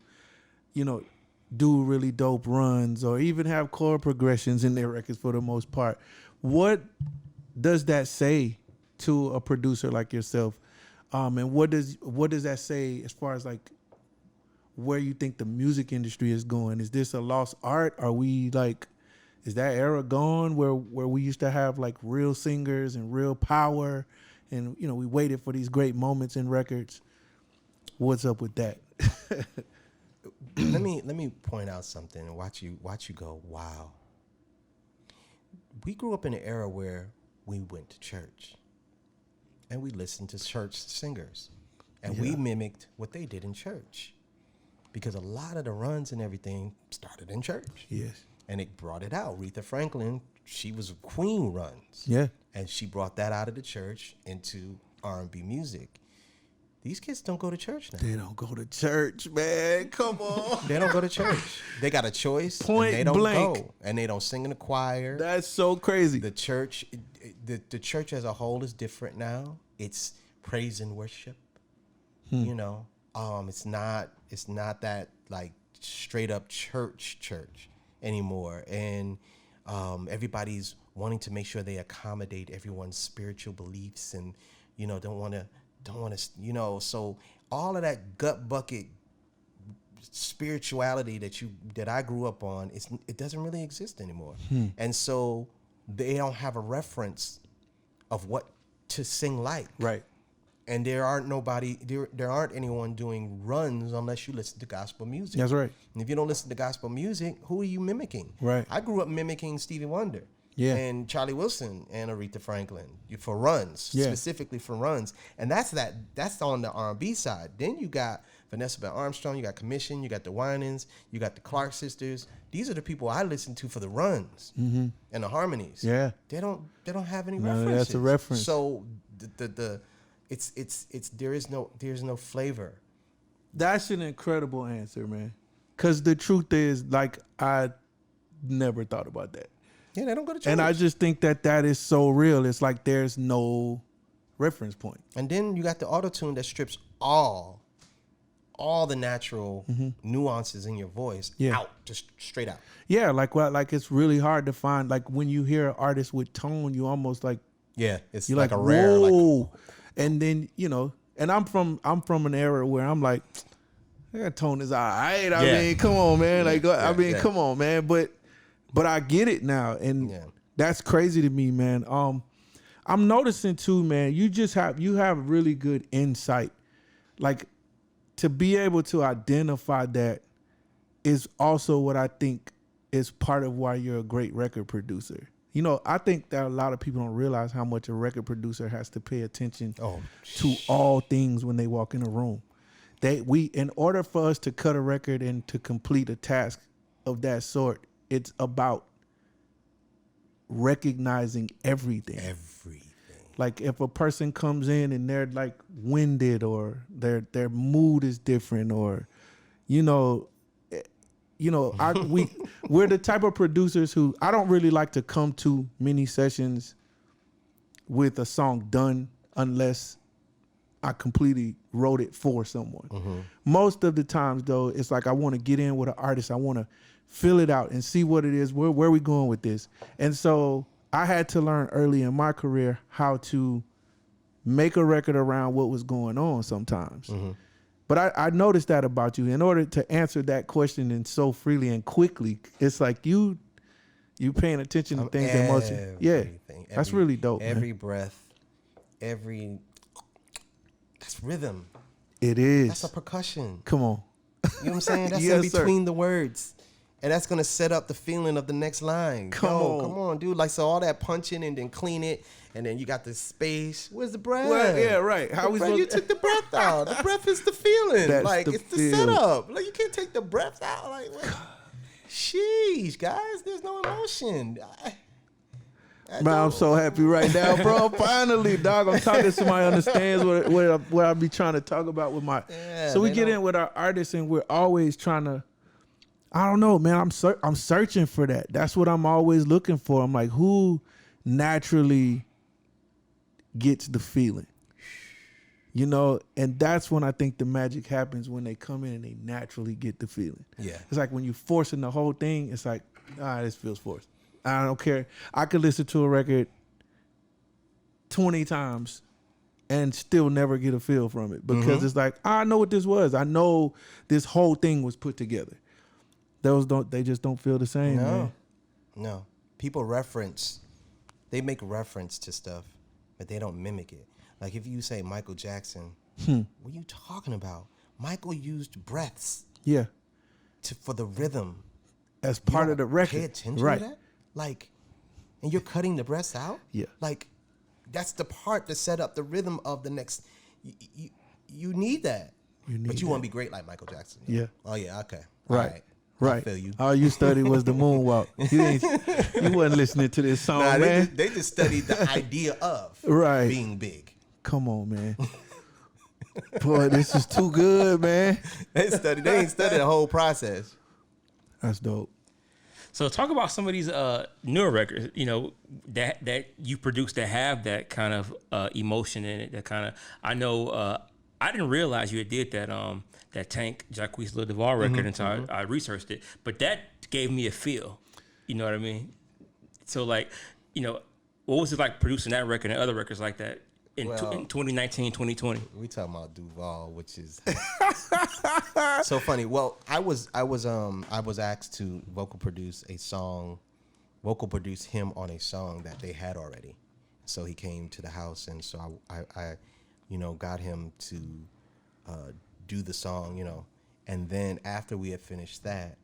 Speaker 2: do really dope runs or even have chord progressions in their records for the most part. What does that say to a producer like yourself? And what does that say as far as like where you think the music industry is going? Is this a lost art? Are we like, is that era gone where we used to have like real singers and real power and, we waited for these great moments in records? What's up with that?
Speaker 5: Let me point out something and watch you go, wow. We grew up in an era where we went to church and we listened to church singers and we mimicked what they did in church because a lot of the runs and everything started in church.
Speaker 2: Yes.
Speaker 5: And it brought it out. Aretha Franklin, she was queen runs.
Speaker 2: Yeah.
Speaker 5: And she brought that out of the church into R&B music. These kids don't go to church now.
Speaker 2: They don't go to church, man. Come on.
Speaker 5: They don't go to church. They got a choice.
Speaker 2: Point
Speaker 5: and they don't
Speaker 2: blank.
Speaker 5: go. And they don't sing in the choir.
Speaker 2: That's so crazy.
Speaker 5: The church, the church as a whole is different now. It's praise and worship. It's not that like straight up church anymore. And everybody's wanting to make sure they accommodate everyone's spiritual beliefs and don't want to, so all of that gut bucket spirituality that I grew up on, it doesn't really exist anymore. And so they don't have a reference of what to sing like.
Speaker 2: Right.
Speaker 5: And there aren't anyone doing runs unless you listen to gospel music.
Speaker 2: That's right.
Speaker 5: And if you don't listen to gospel music, who are you mimicking? Right. I grew up mimicking Stevie Wonder. Yeah. And Charlie Wilson and Aretha Franklin for runs, specifically for runs. And that's on the R&B side. Then you got Vanessa Bell Armstrong, you got Commission, you got the Winans, you got the Clark sisters. These are the people I listen to for the runs and the harmonies. Yeah. They don't have any references.
Speaker 2: That's a reference.
Speaker 5: So there's no flavor.
Speaker 2: That's an incredible answer, man. Cause the truth is, like, I never thought about that.
Speaker 5: Yeah, they don't go to church.
Speaker 2: And I just think that is so real. It's like there's no reference point.
Speaker 5: And then you got the auto-tune that strips all the natural nuances in your voice out, just straight out.
Speaker 2: Yeah, like it's really hard to find. Like when you hear an artist with tone, you almost like
Speaker 5: it's
Speaker 2: you're
Speaker 5: like a
Speaker 2: whoa.
Speaker 5: rare. Like,
Speaker 2: and then and I'm from an era where I'm like, that tone is all right. I mean, come on, man. Like come on, man. But I get it now, and that's crazy to me, man. I'm noticing too, man. You have really good insight, like to be able to identify that is also what I think is part of why you're a great record producer. I think that a lot of people don't realize how much a record producer has to pay attention to all things when they walk in a room. In order for us to cut a record and to complete a task of that sort, it's about recognizing everything. Like if a person comes in and they're like winded or their mood is different or, we're the type of producers who I don't really like to come to many sessions with a song done unless I completely wrote it for someone. Most of the times though, it's like I want to get in with an artist. I want to feel it out and see what it is. Where are we going with this? And so I had to learn early in my career how to make a record around what was going on sometimes. But I noticed that about you. In order to answer that question and so freely and quickly, it's like you paying attention to things that most that's really dope.
Speaker 5: Every breath, that's rhythm.
Speaker 2: It is.
Speaker 5: That's a percussion.
Speaker 2: Come on.
Speaker 5: You know what I'm saying? That's in between the words. And that's going to set up the feeling of the next line. Come on, dude. Like, so all that punching and then clean it. And then you got the space. Where's the breath?
Speaker 2: Well, yeah, right.
Speaker 5: You took the breath out. The breath is the feeling. It's the setup. Like, you can't take the breath out. Like, what? Sheesh, guys. There's no emotion.
Speaker 2: Man, I'm so happy right now, bro. Finally, dog. I'm talking to somebody who understands what I be trying to talk about with my. Yeah, so we get in with our artists and we're always trying to I don't know, man. I'm searching for that. That's what I'm always looking for. I'm like, who naturally gets the feeling? You know, and that's when I think the magic happens, when they come in and they naturally get the feeling.
Speaker 5: Yeah.
Speaker 2: It's like when you're forcing the whole thing, it's like, this feels forced. I don't care. I could listen to a record 20 times and still never get a feel from it because it's like, I know what this was. I know this whole thing was put together. They just don't feel the same, man.
Speaker 5: No. People they make reference to stuff, but they don't mimic it. Like if you say Michael Jackson, what are you talking about? Michael used breaths.
Speaker 2: Yeah.
Speaker 5: For the rhythm.
Speaker 2: As part of the record.
Speaker 5: Pay attention to that? Like, and you're cutting the breaths out?
Speaker 2: Yeah.
Speaker 5: Like, that's the part to set up the rhythm of the next. You need that. But you want to be great like Michael Jackson.
Speaker 2: Yeah.
Speaker 5: Oh, yeah, okay.
Speaker 2: Right.
Speaker 5: I feel you.
Speaker 2: All you studied was the moonwalk. You wasn't listening to this song, man.
Speaker 5: They just studied the idea of being big.
Speaker 2: Come on, man. Boy, this is too good, man.
Speaker 5: They ain't studied the whole process.
Speaker 2: That's dope.
Speaker 3: So talk about some of these newer records, you know, that you produced that have that kind of emotion in it. That kind of, I know, I didn't realize you had did that Tank Jacquees Lil Duval record until I researched it, but that gave me a feel. You know what I mean? So like, you know, what was it like producing that record and other records like that in 2019, 2020?
Speaker 5: We talking about Duval, which is so funny. Well, I was asked to vocal produce him on a song that they had already. So he came to the house, and so I got him to do the song, you know. And then after we had finished that,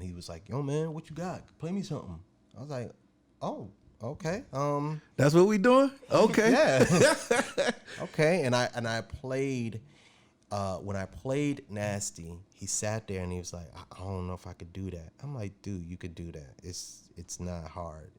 Speaker 5: he was like, "Yo, man, what you got? Play me something." I was like, "Oh, okay.
Speaker 2: That's what we doing? Okay."
Speaker 5: Yeah. Okay. And I played when I played Nasty, he sat there and he was like, I don't know if I could do that. I'm like, dude, you could do that. It's not hard.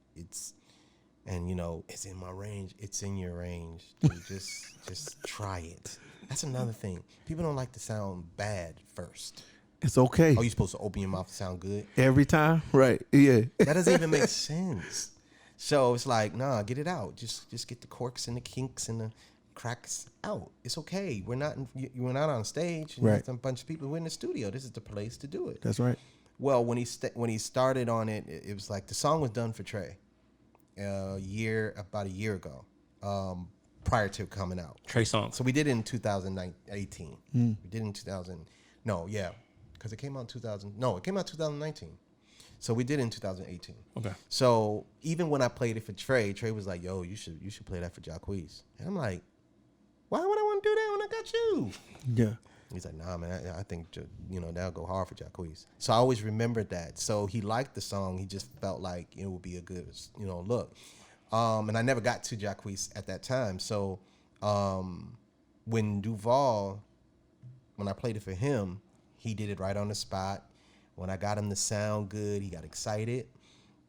Speaker 5: And you know, it's in my range. It's in your range. Dude, just try it. That's another thing. People don't like to sound bad first.
Speaker 2: It's okay.
Speaker 5: Oh, you supposed to open your mouth to sound good?
Speaker 2: Every time? Right. Yeah.
Speaker 5: That doesn't even make sense. So it's like, nah, get it out. Just get the corks and the kinks and the cracks out. It's okay. We're not on stage.
Speaker 2: Right.
Speaker 5: There's a bunch of people. We're in the studio. This is the place to do it.
Speaker 2: That's right.
Speaker 5: Well, when he started on it, it was like the song was done for Trey about a year ago, prior to coming out.
Speaker 3: Trey Songz.
Speaker 5: So we did it in 2018. We did it in 2000. No, yeah, because it came out in 2000. No, it came out 2019. So we did it in 2018. Okay. So even when I played it for Trey was like, "Yo, you should play that for Jacquees." And I'm like, "Why would I want to do that when I got you?" Yeah. He's like, "Nah, man, I think that'll go hard for Jacquees." So I always remembered that. So he liked the song. He just felt like it would be a good look. And I never got to Jacquees at that time. So when I played it for him, he did it right on the spot. When I got him to sound good, he got excited,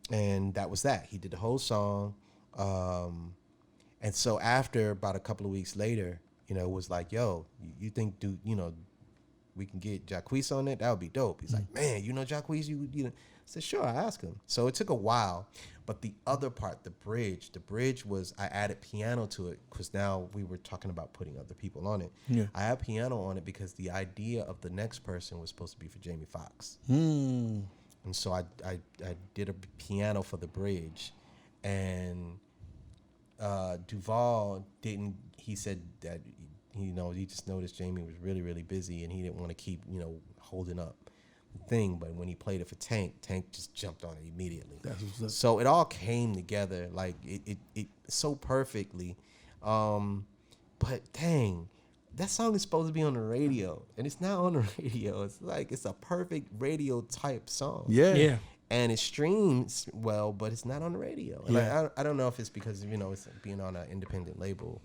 Speaker 5: and that was that. He did the whole song, and so after about a couple of weeks later, it was like, "Yo, you think, dude, we can get Jacquees on it? That would be dope." He's like, "Man, Jacquees, you know." I said, "Sure, I asked him." So it took a while, but the other part, the bridge was I added piano to it because now we were talking about putting other people on it. Yeah. I had piano on it because the idea of the next person was supposed to be for Jamie Foxx. And so I did a piano for the bridge, and Duval didn't. He said that he just noticed Jamie was really, really busy, and he didn't want to keep holding up thing. But when he played it for Tank just jumped on it immediately. So it all came together like it so perfectly. But dang, that song is supposed to be on the radio, and it's not on the radio. It's like it's a perfect radio type song. Yeah. And it streams well, but it's not on the radio. And I don't know if it's because it's being on an independent label,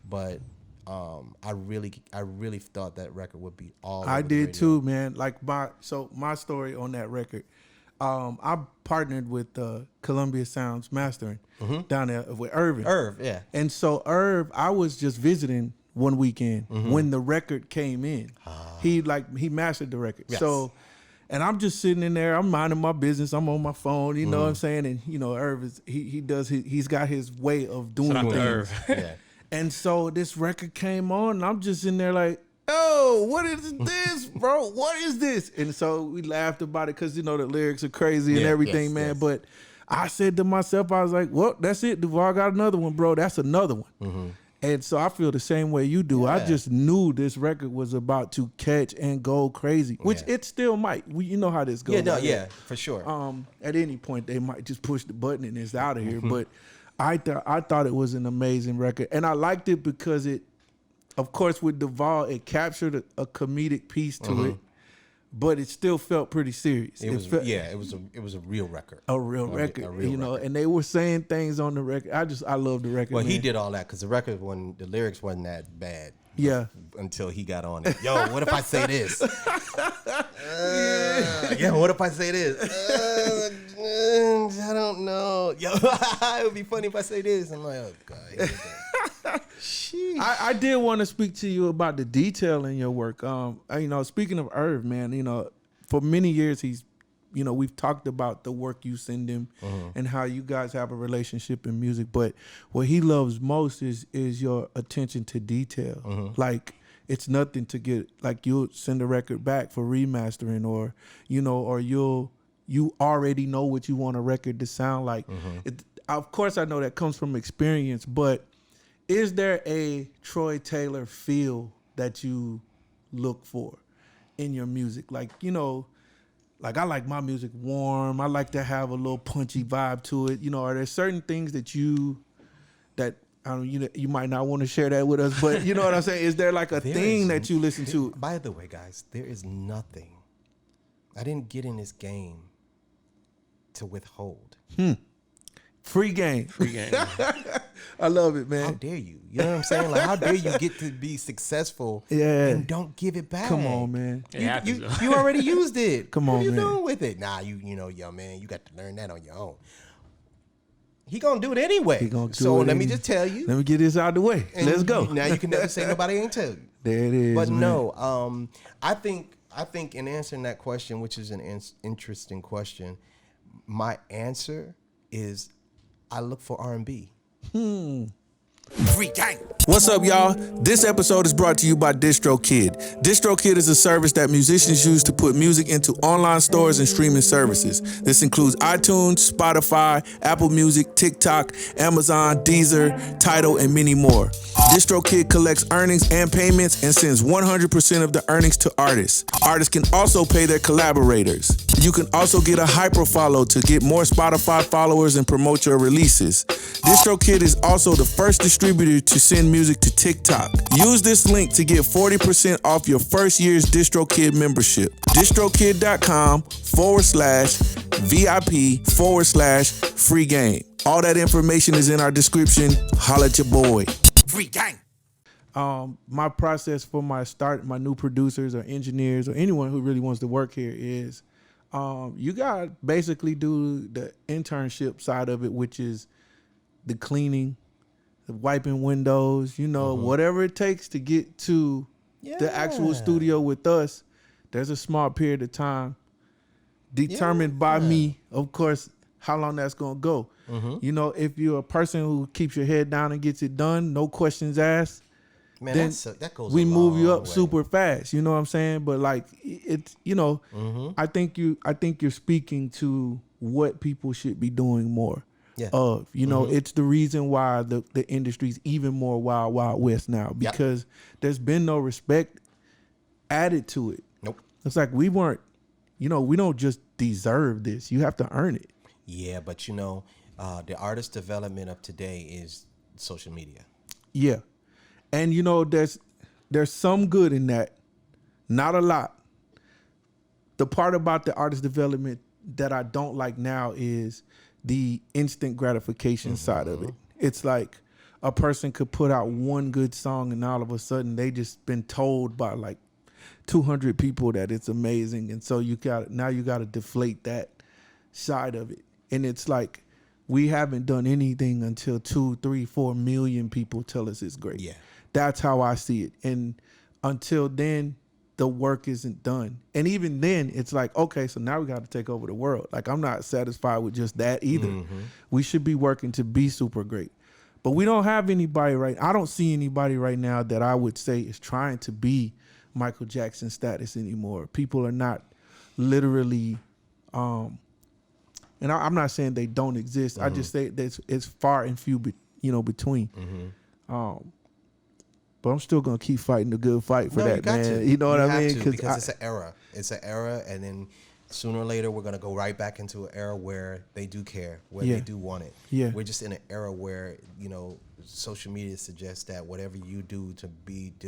Speaker 5: but I really thought that record would be all. I did too,
Speaker 2: man. Like my story on that record, I partnered with Columbia Sounds Mastering down there with Irv, yeah. And so Irv, I was just visiting one weekend when the record came in. He mastered the record. Yes. So And I'm just sitting in there. I'm minding my business. I'm on my phone. You know what I'm saying? And you know, Irv is he's got his way of doing
Speaker 3: Shout out to
Speaker 2: things.
Speaker 3: Irv.
Speaker 5: Yeah.
Speaker 2: And so this record came on, and I'm just in there like, oh, what is this, bro? What is this? And so we laughed about it because, you know, the lyrics are crazy and everything, man.
Speaker 5: Yes.
Speaker 2: But I said to myself, I was like, well, that's it. Duval got another one, bro. That's another one. And so I feel the same way you do.
Speaker 5: Yeah.
Speaker 2: I just knew this record was about to catch and go crazy, which it still might. You know how this goes.
Speaker 5: Yeah, no,
Speaker 2: right?
Speaker 5: yeah, for sure.
Speaker 2: At any point, they might just push the button and it's out of here. But I thought it was an amazing record. And I liked it because it, of course, with Duval, it captured a comedic piece to it, but it still felt pretty serious.
Speaker 5: It was
Speaker 2: felt,
Speaker 5: it was a real record.
Speaker 2: a real record.
Speaker 5: a real
Speaker 2: you know,
Speaker 5: record.
Speaker 2: and they were saying things on the record. I love the record.
Speaker 5: Well,
Speaker 2: man.
Speaker 5: he did all that because the record, when the lyrics wasn't that bad.
Speaker 2: Yeah.
Speaker 5: Until he got on it. Yo, what if I say this? Yeah, what if I say this? I don't know. Yo, it would be funny if I say this. I'm like, oh God.
Speaker 2: I did want to speak to you about the detail in your work. You know, speaking of Irv, man, you know, for many years he's, you know, we've talked about the work you send him and how you guys have a relationship in music. But what he loves most is your attention to detail. Like, it's nothing to get, like, you'll send a record back for remastering, or, you know, or you already know what you want a record to sound like. Of course, I know that comes from experience, but is there a Troy Taylor feel that you look for in your music? Like, you know, like, I like my music warm. I like to have a little punchy vibe to it. You know, are there certain things that you might not want to share that with us, but you know what I'm saying? Is there like a thing that you listen to?
Speaker 5: By the way, guys, there is nothing. I didn't get in this game to withhold.
Speaker 2: Free game.
Speaker 3: Free game.
Speaker 2: I love it, man.
Speaker 5: How dare you? You know what I'm saying? Like, how dare you get to be successful and don't give it back?
Speaker 2: Come on, man.
Speaker 5: You already used it.
Speaker 2: Come
Speaker 5: what
Speaker 2: on,
Speaker 5: are you
Speaker 2: man.
Speaker 5: doing with it? Nah, you know, yo, man, you got to learn that on your own. He gonna do it anyway. Let me just tell you.
Speaker 2: Let me get this out of the way.
Speaker 5: And
Speaker 2: Let's go.
Speaker 5: Now you can never say nobody ain't tell you.
Speaker 2: There it is.
Speaker 5: But
Speaker 2: man.
Speaker 5: no, I think in answering that question, which is an interesting question, my answer is I look for R&B.
Speaker 1: Free gang.
Speaker 2: What's up, y'all? This episode is brought to you by DistroKid. DistroKid is a service that musicians use to put music into online stores and streaming services. This includes iTunes, Spotify, Apple Music, TikTok, Amazon, Deezer, Tidal, and many more. DistroKid collects earnings and payments and sends 100% of the earnings to artists. Artists can also pay their collaborators. You can also get a hyperfollow to get more Spotify followers and promote your releases. DistroKid is also the first distributor to send music to TikTok. Use this link to get 40% off your first year's DistroKid membership. DistroKid.com/VIP/free game. All that information is in our description. Holla at your boy.
Speaker 1: Free gang.
Speaker 2: My process for my new producers or engineers or anyone who really wants to work here is you got to basically do the internship side of it, which is the cleaning, the wiping windows, you know, whatever it takes to get to the actual studio with us. There's a small period of time determined by me, of course, how long that's going to go. You know, if you're a person who keeps your head down and gets it done, no questions asked,
Speaker 5: Man,
Speaker 2: then
Speaker 5: that goes
Speaker 2: we
Speaker 5: a
Speaker 2: move you
Speaker 5: long
Speaker 2: up
Speaker 5: way.
Speaker 2: super fast. You know what I'm saying? But like, it's, you know, I think you're speaking to what people should be doing more of. You know, it's the reason why the industry's even more wild west now, because there's been no respect added to it.
Speaker 5: Nope.
Speaker 2: It's like we weren't, you know, we don't just deserve this. You have to earn it.
Speaker 5: Yeah, but you know, the artist development of today is social media.
Speaker 2: Yeah. And you know, there's some good in that. Not a lot. The part about the artist development that I don't like now is the instant gratification side of it. It's like a person could put out one good song and all of a sudden they just been told by like 200 people that it's amazing. And so you got to deflate that side of it. And it's like, we haven't done anything until 2, 3, 4 million people tell us it's great.
Speaker 5: Yeah.
Speaker 2: That's how I see it. And until then, the work isn't done. And even then, it's like, okay, so now we got to take over the world. Like, I'm not satisfied with just that either. We should be working to be super great. But we don't have anybody I don't see anybody right now that I would say is trying to be Michael Jackson status anymore. People are not literally, and I'm not saying they don't exist. I just say that it's far and few, between. But I'm still gonna keep fighting the good fight for that, man. You know what I mean?
Speaker 5: Because it's an era. It's an era, and then sooner or later we're gonna go right back into an era where they do care, where they do want it.
Speaker 2: Yeah.
Speaker 5: We're just in an era where social media suggests that whatever you do to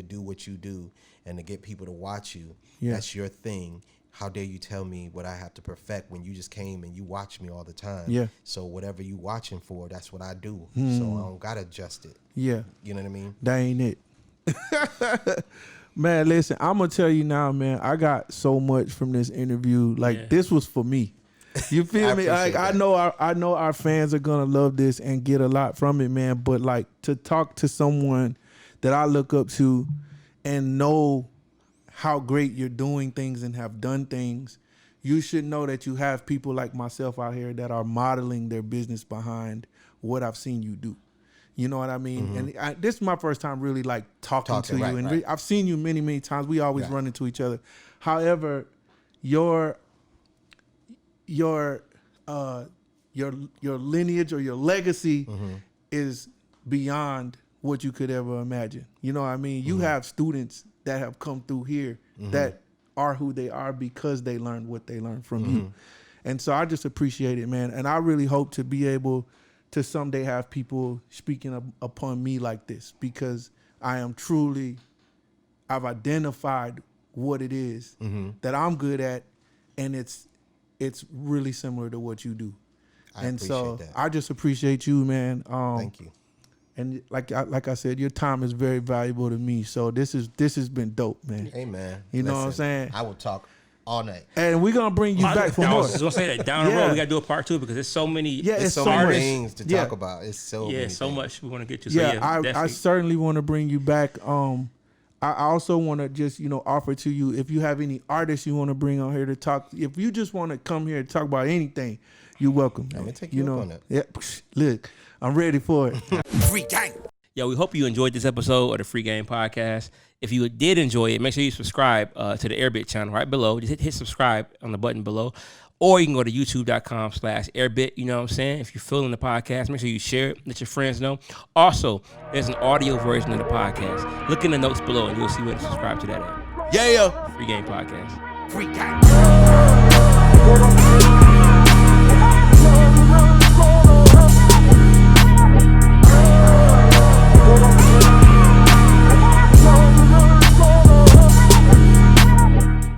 Speaker 5: do what you do and to get people to watch you, that's your thing. How dare you tell me what I have to perfect when you just came and you watch me all the time?
Speaker 2: Yeah.
Speaker 5: So whatever you watching for, that's what I do. So I don't gotta adjust it.
Speaker 2: Yeah.
Speaker 5: You know what I mean?
Speaker 2: That ain't it. Man, listen, I'm gonna tell you now, man. I got so much from this interview. Like, this was for me. You feel me? Like, I know our fans are gonna love this and get a lot from it, man. But like, to talk to someone that I look up to and know how great you're doing things and have done things, you should know that you have people like myself out here that are modeling their business behind what I've seen you do. You know what I mean? And this is my first time really like talking to you.
Speaker 5: Right,
Speaker 2: and I've seen you many, many times. We always run into each other. However, your lineage or your legacy is beyond what you could ever imagine. You know what I mean? You have students that have come through here that are who they are because they learned what they learned from you. And so I just appreciate it, man. And I really hope to be able to someday have people speaking upon me like this, because I've identified what it is that I'm good at, and it's really similar to what you do.
Speaker 5: I appreciate that.
Speaker 2: I just appreciate you, man.
Speaker 5: Thank you.
Speaker 2: And like I said, your time is very valuable to me. So this has been dope, man.
Speaker 5: Hey, man.
Speaker 2: You know what I'm saying?
Speaker 5: I will talk all night.
Speaker 2: And we're gonna bring you back for more.
Speaker 3: I was gonna say that down the road we gotta do a part 2 because there's so many.
Speaker 2: Yeah,
Speaker 5: it's so many things to talk about. It's so many
Speaker 3: so
Speaker 5: things.
Speaker 3: much we want to get to. So
Speaker 2: I certainly want to bring you back. I also want to just offer to you, if you have any artists you want to bring on here to talk. If you just want to come here and talk about anything, you're welcome.
Speaker 5: I'm gonna take you up on it.
Speaker 2: Yeah, look, I'm ready for it.
Speaker 1: Free gang.
Speaker 3: Yo, we hope you enjoyed this episode of the Free Game Podcast. If you did enjoy it, make sure you subscribe to the Airbit channel right below. Just hit subscribe on the button below. Or you can go to youtube.com/Airbit. You know what I'm saying? If you're feeling the podcast, make sure you share it. Let your friends know. Also, there's an audio version of the podcast. Look in the notes below and you'll see where to subscribe to that at.
Speaker 1: Yeah.
Speaker 3: Free Game Podcast.
Speaker 1: Free gang.